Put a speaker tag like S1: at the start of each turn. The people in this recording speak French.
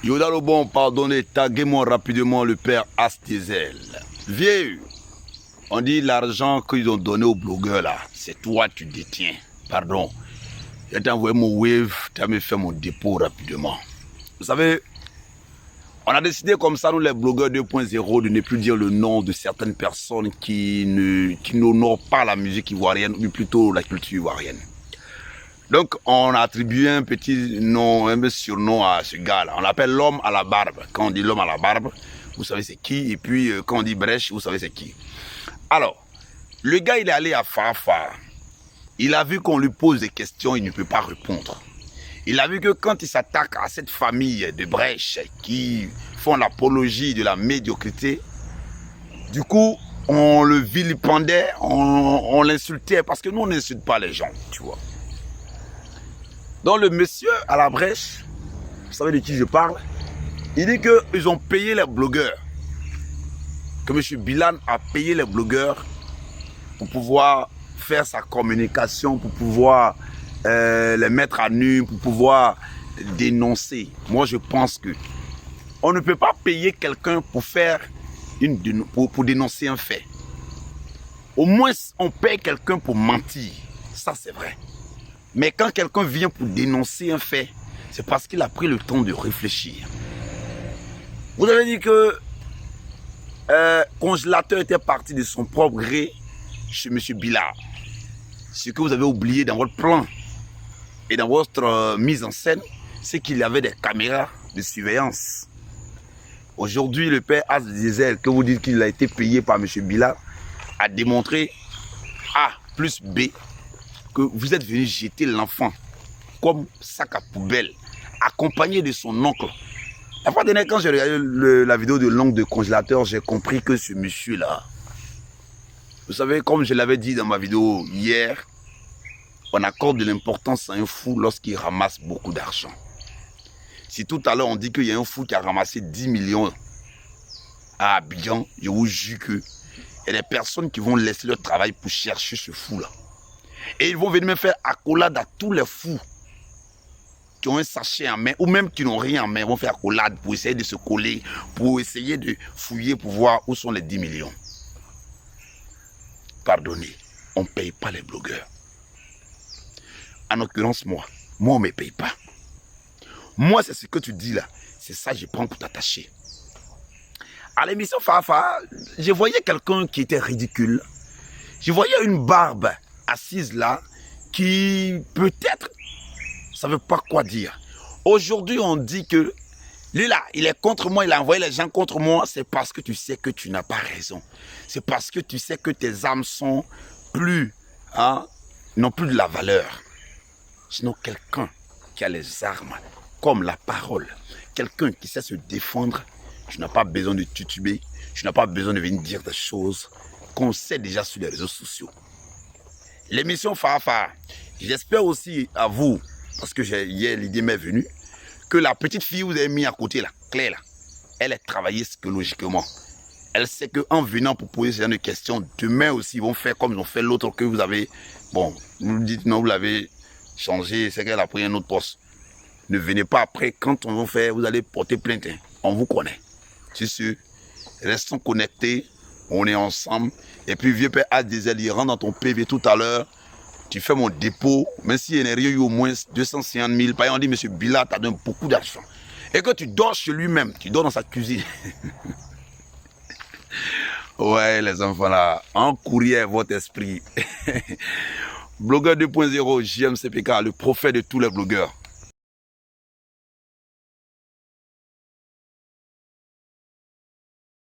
S1: Yoda le bon, pardonnez, taguez-moi rapidement le père Astizel. Vieux, on dit l'argent qu'ils ont donné aux blogueurs là, c'est toi tu détiens. Pardon, j'ai envoyé mon wave, tu as me fait mon dépôt rapidement. Vous savez, on a décidé comme ça, nous les blogueurs 2.0, de ne plus dire le nom de certaines personnes qui n'honorent pas la musique ivoirienne, mais plutôt la culture ivoirienne. Donc, on a attribué un petit nom, un surnom à ce gars-là. On l'appelle l'homme à la barbe. Quand on dit l'homme à la barbe, vous savez c'est qui. Et puis, quand on dit brèche, vous savez c'est qui. Alors, le gars, il est allé à Fafa. Il a vu qu'on lui pose des questions, il ne peut pas répondre. Il a vu que quand il s'attaque à cette famille de brèches qui font l'apologie de la médiocrité, du coup, on le vilipendait, on l'insultait, parce que nous, on n'insulte pas les gens, tu vois. Donc le monsieur à la brèche, vous savez de qui je parle, il dit qu'ils ont payé les blogueurs. Que M. Bilan a payé les blogueurs pour pouvoir faire sa communication, pour pouvoir les mettre à nu, pour pouvoir dénoncer. Moi je pense que on ne peut pas payer quelqu'un pour faire pour dénoncer un fait. Au moins on paye quelqu'un pour mentir. Ça c'est vrai. Mais quand quelqu'un vient pour dénoncer un fait, c'est parce qu'il a pris le temps de réfléchir. Vous avez dit que Congélateur était parti de son propre gré chez M. Billard. Ce que vous avez oublié dans votre plan et dans votre mise en scène, c'est qu'il y avait des caméras de surveillance. Aujourd'hui, le père As Diesel, que vous dites qu'il a été payé par M. Billard, a démontré A plus B que vous êtes venu jeter l'enfant comme sac à poubelle, accompagné de son oncle. La fois dernière, quand j'ai regardé la vidéo de l'oncle de Congélateur, j'ai compris que ce monsieur-là, vous savez, comme je l'avais dit dans ma vidéo hier, on accorde de l'importance à un fou lorsqu'il ramasse beaucoup d'argent. Si tout à l'heure on dit qu'il y a un fou qui a ramassé 10 millions à Abidjan, je vous jure qu'il y a des personnes qui vont laisser leur travail pour chercher ce fou-là. Et ils vont venir me faire accolade à tous les fous qui ont un sachet en main ou même qui n'ont rien en main. Ils vont faire accolade pour essayer de se coller, pour essayer de fouiller pour voir où sont les 10 millions. Pardonnez, on ne paye pas les blogueurs. En l'occurrence, moi, on ne me paye pas. Moi, c'est ce que tu dis là. C'est ça que je prends pour t'attacher. À l'émission Fafa, je voyais quelqu'un qui était ridicule. Je voyais une barbe assise là, qui peut-être, ça ne veut pas quoi dire. Aujourd'hui, on dit que lui là, il est contre moi, il a envoyé les gens contre moi, c'est parce que tu sais que tu n'as pas raison. C'est parce que tu sais que tes âmes sont plus, n'ont plus de la valeur. Sinon, quelqu'un qui a les armes, comme la parole, quelqu'un qui sait se défendre, tu n'as pas besoin de tituber, tu n'as pas besoin de venir dire des choses qu'on sait déjà sur les réseaux sociaux. L'émission Fafa, j'espère aussi à vous, parce que hier l'idée m'est venue, que la petite fille que vous avez mis à côté, là, Claire, là, elle est travaillée psychologiquement. Elle sait qu'en venant pour poser ce genre de questions, demain aussi, ils vont faire comme ils ont fait l'autre que vous avez. Bon, vous dites non, vous l'avez changé, c'est qu'elle a pris un autre poste. Ne venez pas après, quand on va faire, vous allez porter plainte. Hein. On vous connaît. C'est sûr. Restons connectés. On est ensemble. Et puis, vieux père Adizel, il rentre dans ton PV tout à l'heure. Tu fais mon dépôt. Même s'il y a eu au moins 250 000. Par exemple, on dit, monsieur Bila, tu as donné beaucoup d'argent. Et que tu dors chez lui-même. Tu dors dans sa cuisine. Ouais, les enfants là. En courrier, votre esprit. Blogueur 2.0, JMCPK, le prophète de tous les blogueurs.